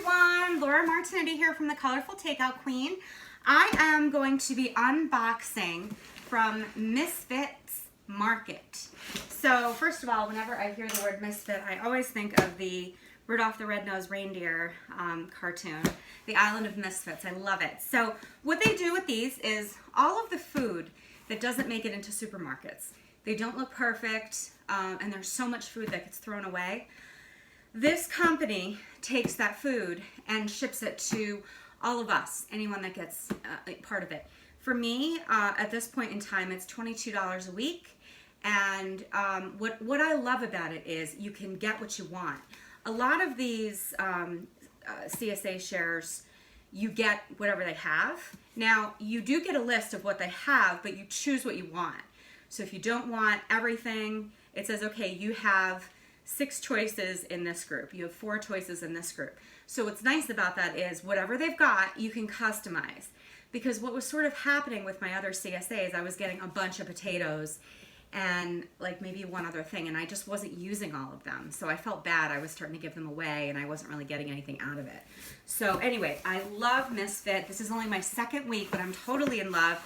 everyone, Laura Martinetti here from the Colorful Takeout Queen. I am going to be unboxing from Misfits Market. So first of all, whenever I hear the word Misfit, I always think of the Rudolph the Red-Nosed Reindeer cartoon, The Island of Misfits. I love it. So what they do with these is all of the food that doesn't make it into supermarkets. They don't look perfect, and there's so much food that gets thrown away. This company takes that food and ships it to all of us, anyone that gets part of it. For me, at this point in time, it's $22 a week. And what I love about it is you can get what you want. A lot of these CSA shares, you get whatever they have. Now, you do get a list of what they have, but you choose what you want. So if you don't want everything, it says, okay, you have 6 choices in this group. You have 4 choices in this group. So what's nice about that is whatever they've got, you can customize. Because what was sort of happening with my other CSAs, I was getting a bunch of potatoes and like maybe one other thing, and I just wasn't using all of them. So I felt bad. I was starting to give them away and I wasn't really getting anything out of it. So anyway, I love Misfit. This is only my 2nd week, but I'm totally in love.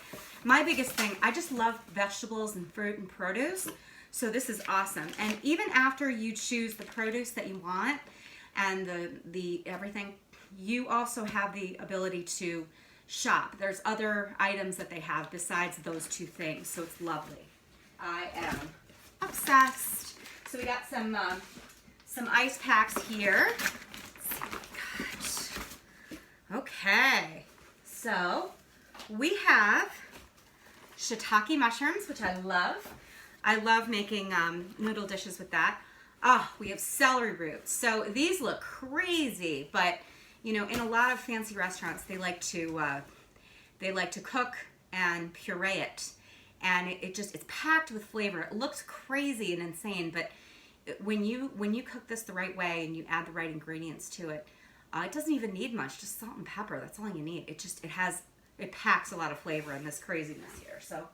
My biggest thing, I just love vegetables and fruit and produce. So this is awesome. And even after you choose the produce that you want and the everything, you also have the ability to shop. There's other items that they have besides those 2 things. So it's lovely. I am obsessed. So we got some ice packs here. Let's see what we got. Okay. So we have shiitake mushrooms, which I love. I love making noodle dishes with that. Oh, we have celery roots. So these look crazy, but you know, in a lot of fancy restaurants, they like to cook and puree it, and it's packed with flavor. It looks crazy and insane, but when you cook this the right way and you add the right ingredients to it, it doesn't even need much. Just salt and pepper. That's all you need. It packs a lot of flavor in this craziness here. So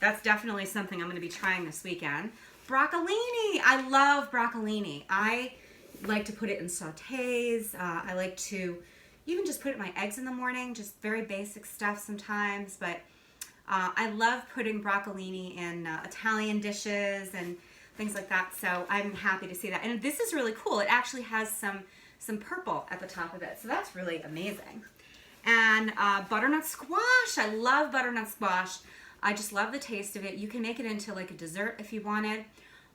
that's definitely something I'm going to be trying this weekend. Broccolini. I love broccolini. I like to put it in sautés. I like to even just put it in my eggs in the morning, just very basic stuff sometimes. But I love putting broccolini in Italian dishes and things like that. So I'm happy to see that. And this is really cool. It actually has some purple at the top of it. So that's really amazing. And butternut squash. I love butternut squash. I just love the taste of it. You can make it into like a dessert if you wanted.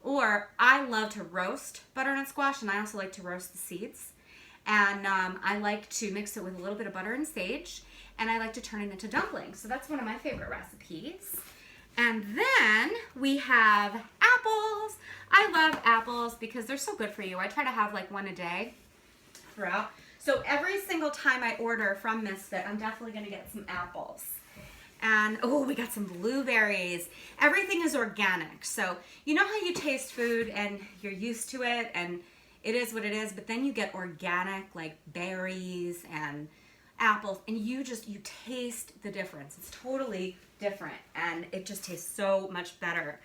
Or I love to roast butternut squash, and I also like to roast the seeds. And I like to mix it with a little bit of butter and sage, and I like to turn it into dumplings. So that's one of my favorite recipes. And then we have apples. I love apples because they're so good for you. I try to have like one a day throughout. So every single time I order from Misfit, I'm definitely going to get some apples. And, oh, we got some blueberries. Everything is organic. So, you know how you taste food and you're used to it and it is what it is, but then you get organic, like berries and apples, and you taste the difference. It's totally different, and it just tastes so much better.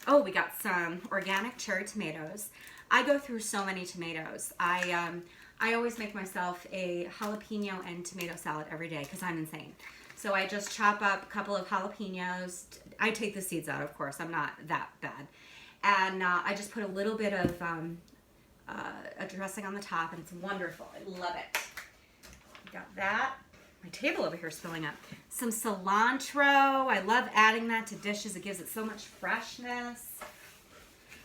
Oh, we got some organic cherry tomatoes. I go through so many tomatoes. I always make myself a jalapeno and tomato salad every day because I'm insane. So I just chop up a couple of jalapenos. I take the seeds out, of course. I'm not that bad. And I just put a little bit of a dressing on the top, and it's wonderful. I love it. Got that. My table over here is filling up. Some cilantro. I love adding that to dishes. It gives it so much freshness.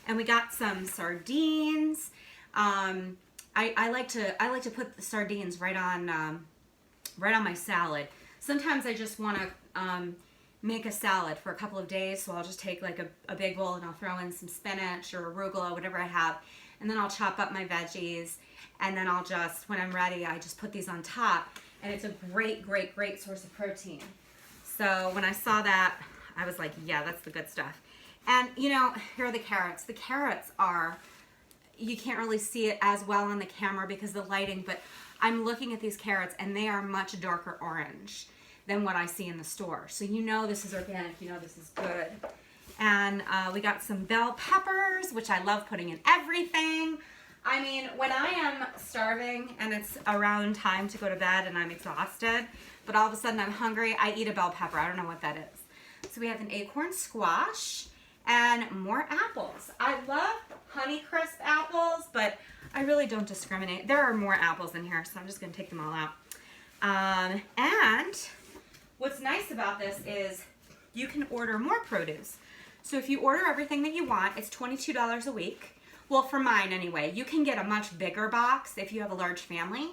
And we got some sardines. I like to put the sardines right on my salad. Sometimes I just want to make a salad for a couple of days, so I'll just take like a big bowl and I'll throw in some spinach or arugula, whatever I have, and then I'll chop up my veggies, and then I'll just, when I'm ready, I just put these on top, and it's a great, great, great source of protein. So when I saw that, I was like, yeah, that's the good stuff. And you know, here are the carrots. The carrots are, you can't really see it as well on the camera because of the lighting, but I'm looking at these carrots and they are much darker orange than what I see in the store. So you know this is organic, you know this is good. And we got some bell peppers, which I love putting in everything. I mean, when I am starving and it's around time to go to bed and I'm exhausted, but all of a sudden I'm hungry, I eat a bell pepper. I don't know what that is. So we have an acorn squash and more apples. I love Honeycrisp apples, but I really don't discriminate. There are more apples in here, so I'm just going to take them all out. And what's nice about this is you can order more produce. So if you order everything that you want, it's $22 a week. Well, for mine anyway. You can get a much bigger box if you have a large family.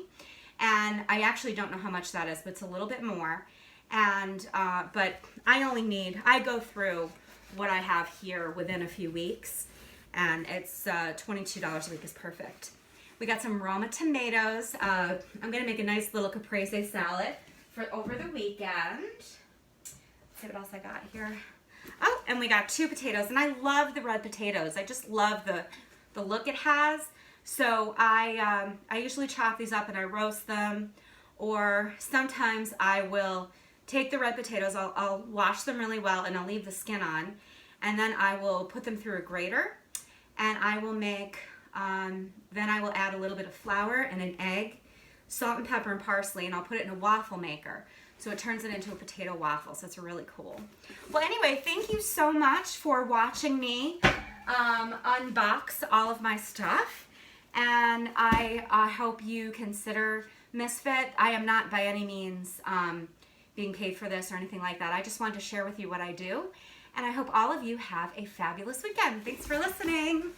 And I actually don't know how much that is, but it's a little bit more. And but I go through what I have here within a few weeks, and it's $22 a week is perfect. We got some Roma tomatoes. I'm gonna make a nice little caprese salad for over the weekend. Let's see what else I got here. Oh, and we got 2 potatoes, and I love the red potatoes. I just love the look it has. So I usually chop these up and I roast them, or sometimes I will take the red potatoes, I'll wash them really well and I'll leave the skin on, and then I will put them through a grater, and I will make, then I will add a little bit of flour and an egg, salt and pepper and parsley, and I'll put it in a waffle maker. So it turns it into a potato waffle, so it's really cool. Well, anyway, thank you so much for watching me unbox all of my stuff, and I hope you consider Misfit. I am not by any means being paid for this or anything like that. I just wanted to share with you what I do, and I hope all of you have a fabulous weekend. Thanks for listening.